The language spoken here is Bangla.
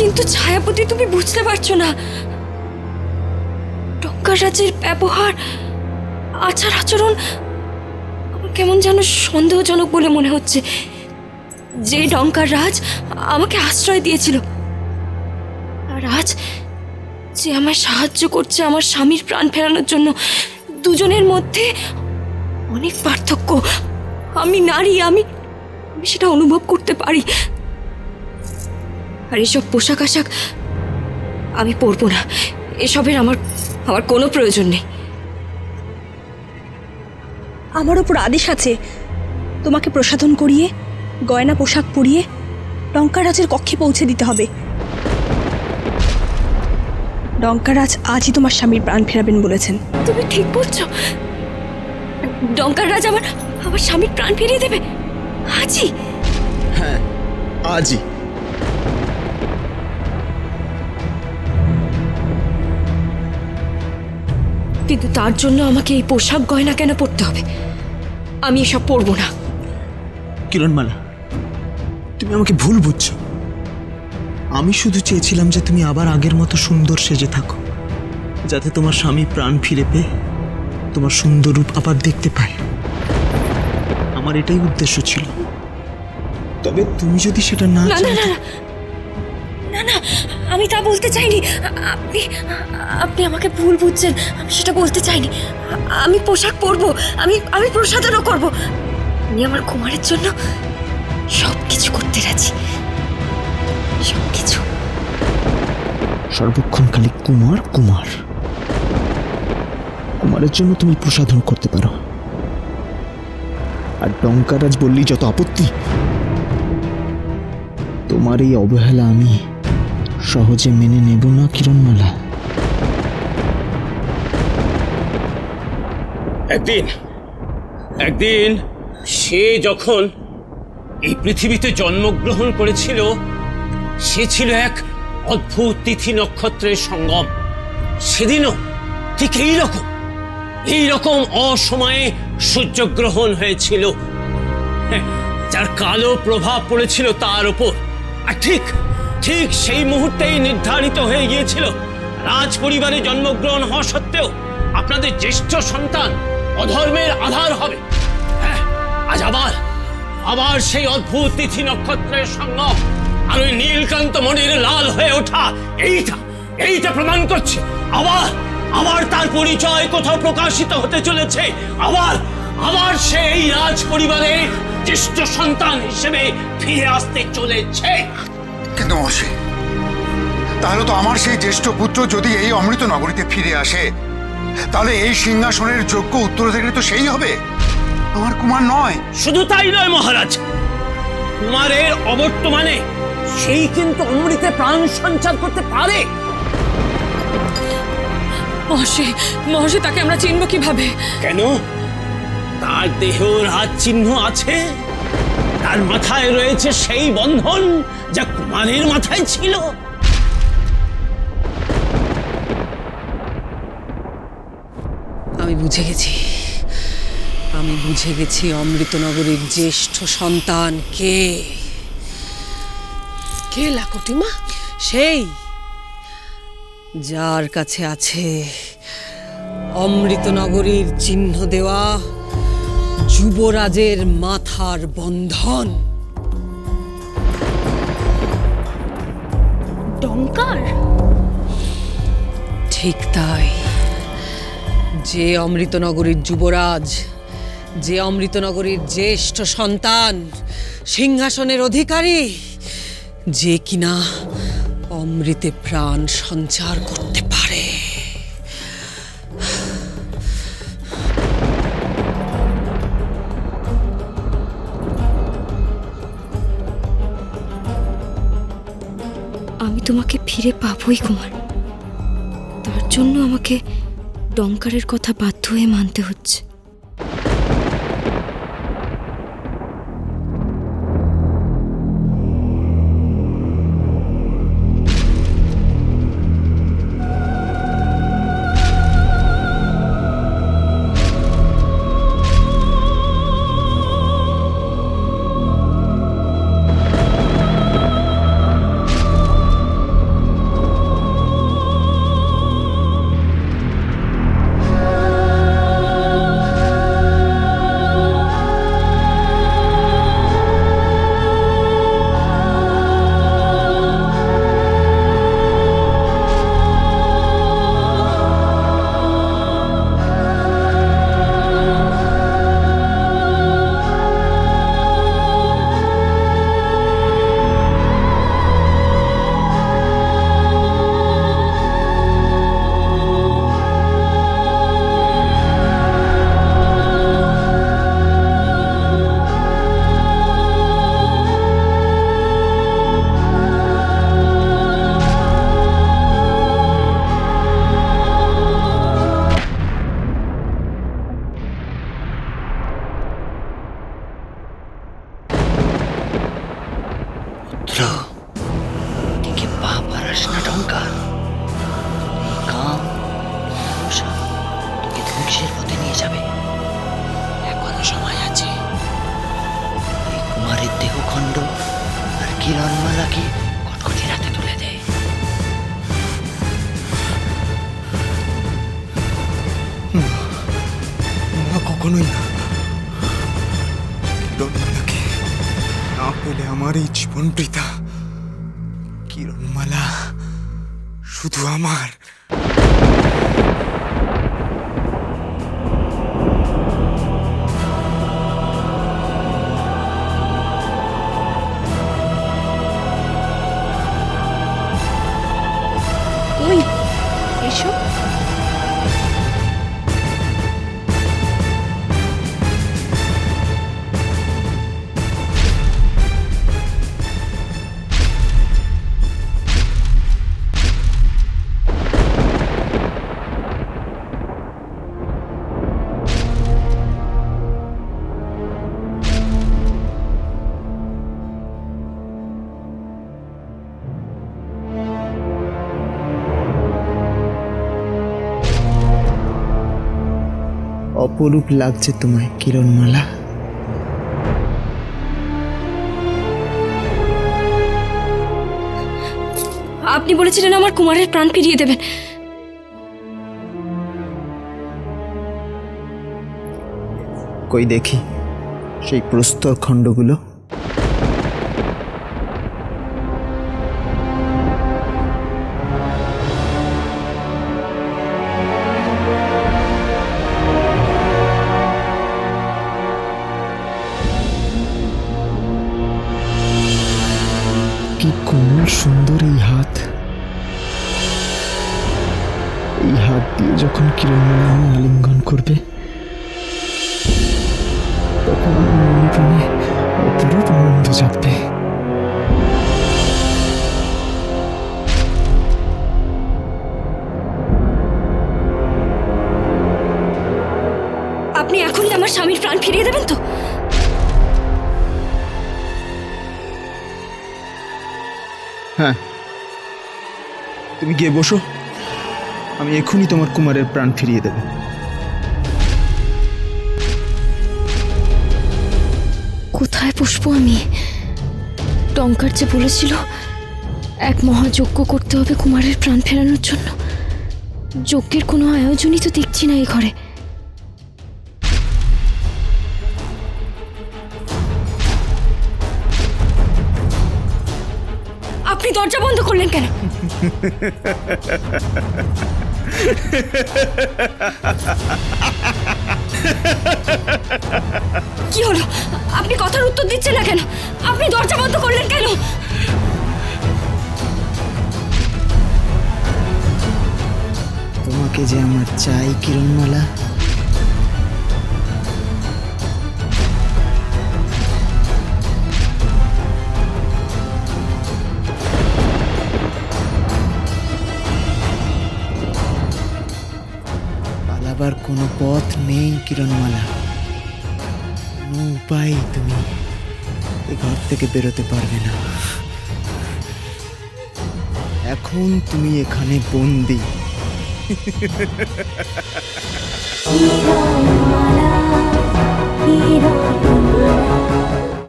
কিন্তু ছায়াপতি, তুমি বুঝতে পারছো না, ডঙ্কারাজের ব্যবহার, আচার আচরণ আমার কেমন যেন সন্দেহজনক বলে মনে হচ্ছে। যে ডঙ্কারাজ আমাকে আশ্রয় দিয়েছিল, আর আজ যে আমায় সাহায্য করছে আমার স্বামীর প্রাণ ফেরানোর জন্য, দুজনের মধ্যে অনেক পার্থক্য। আমি নারী, আমি সেটা অনুভব করতে পারি। আর এসব পোশাক আশাক আমি পরবো না, এসবের আমার কোনো প্রয়োজন নেই। আমার ওপর আদেশ আছে তোমাকে প্রসাধন করিয়ে, গয়না পোশাক পরিয়ে ডঙ্কারাজের কক্ষে পৌঁছে দিতে হবে। ডঙ্কারাজ আজই তোমার স্বামীর প্রাণ ফেরাবেন বলেছেন। তুমি ঠিক বলছো? ডঙ্কারাজ আমার স্বামীর প্রাণ ফিরিয়ে দেবে আজই? হ্যাঁ, আজই। কিন্তু তার জন্য আমাকে এই পোশাক গয়না কেন পরতে হবে? আমি এসব পরবো না। কিরণমালা, তুমি আমাকে ভুল বুঝছো। আমি শুধু চেয়েছিলাম যে তুমি আবার আগের মতো সুন্দর সেজে থাকো, যাতে তোমার স্বামী প্রাণ ফিরে পেয়ে তোমার সুন্দর রূপ আবার দেখতে পায়। আমার এটাই উদ্দেশ্য ছিল। তবে তুমি যদি সেটা না না না না না, আমি তা বলতে চাইনি। আপনি আমাকে ভুল বুঝছেন। আমি সেটা বলতে চাইনি। আমি পোশাক পরবো, আমি প্রসাধনও করবো। আমি আমার কুমারের জন্য সবকিছু করতে রাজি, সবকিছু। সর্বক্ষণ খালি কুমার কুমার। কুমারের জন্য তুমি প্রসাধন করতে পারো, আর ডঙ্কারাজ বললেই যত আপত্তি। তোমার এই অবহেলা আমি সহজে মেনে নেব না কিরণমালা। একদিন সে যখন এই পৃথিবীতে জন্মগ্রহণ করেছিল, সে ছিল এক অদ্ভুত তিথি নক্ষত্রের সঙ্গম। সেদিনও ঠিক এইরকম অসময়ে সূর্যগ্রহণ হয়েছিল, যার কালো প্রভাব পড়েছিল তার উপর। আর ঠিক সেই মুহূর্তেই নির্ধারিত হয়ে গিয়েছিল, রাজ পরিবারে জন্মগ্রহণ হওয়া সত্ত্বেও আপনাদের জ্যেষ্ঠ সন্তান অধর্মের আধার হবে। হ্যাঁ, আজ আবার সেই অদ্ভুত তিথি নক্ষত্রের সঙ্গম, আর ওই নীলকান্ত মণির লাল হয়ে ওঠা, এইটা প্রমাণ করছে আবার তার পরিচয় কোথাও প্রকাশিত হতে চলেছে। আবার সেই রাজ পরিবারের জ্যেষ্ঠ সন্তান হিসেবে ফিরে আসতে চলেছে। কিন্তু মশাই, তাহলে তো আমার সেই জ্যেষ্ঠ পুত্র যদি এই অমৃত নগরীতে ফিরে আসে, তাহলে এই সিংহাসনের যোগ্য উত্তরাধিকারী তো সেই হবে, আমার কুমার নয়। শুধু তাই নয় মহারাজ, কুমারের অবর্তমানে সেই কিন্তু অমৃতে প্রাণ সঞ্চার করতে পারে। মহাশয়, তাকে আমরা চিনব কিভাবে? কেন? তার দেহ রাজ চিহ্ন আছে, তার মাথায় রয়েছে সেই বন্ধন যা কুমারের মাথায় ছিল। আমি বুঝে গেছি অমৃতনগরীর জ্যেষ্ঠ সন্তান কে। লাকুটিমা? সেই যার কাছে আছে অমৃতনগরীর চিহ্ন দেওয়া যুবরাজের মাথার বন্ধন। ডঙ্কার? ঠিক তাই। যে অমৃতনগরীর যুবরাজ, যে অমৃতনগরীর জ্যেষ্ঠ সন্তান, সিংহাসনের অধিকারী, যে কিনা অমৃতে প্রাণ সঞ্চার করতে পারে। আমি তোমাকে ফিরে পাবোই কুমার। তার জন্য আমাকে ডঙ্কারের কথা বাধ্য হয়ে মানতে হচ্ছে। আমার এই জীবন বৃথা। কিরণমালা শুধু আমার। ওই এসো। অপরূপ লাগছে তোমায় কিরণমালা। আপনি বলেছিলেন আমার কুমারের প্রাণ ফিরিয়ে দেবেন। কই দেখি সেই প্রস্তর খণ্ডগুলো। কি কোমল সুন্দর এই হাত। এই হাত দিয়ে যখন কিরণমালা আমি আলিঙ্গন করবে তখন আমার মনে প্রাণে অপরূপ আনন্দ জাগবে। আপনি এখনই আমার স্বামীর প্রাণ ফিরিয়ে দেবেন তো? হ্যাঁ, তুমি গিয়ে বসো, আমি এখনই তোমার কুমারের প্রাণ ফিরিয়ে দেব। কোথায় বসবো আমি? টঙ্কার যে বলেছিল এক মহাযজ্ঞ করতে হবে কুমারের প্রাণ ফেরানোর জন্য। যজ্ঞের কোনো আয়োজনই তো দেখছি না এই ঘরে। আপনি দরজা বন্ধ করলেন কেন? কি হলো? আপনি কথার উত্তর দিচ্ছেন না কেন? আপনি দরজা বন্ধ করলেন কেন? তোমাকে যে আমার চাই কিরণমালা। পালাবার কোনো পথ নেই কিরণমালা, কোনো উপায় তুমি এ ঘর থেকে বেরোতে পারবে না। এখন তুমি এখানে বন্দী। Hira,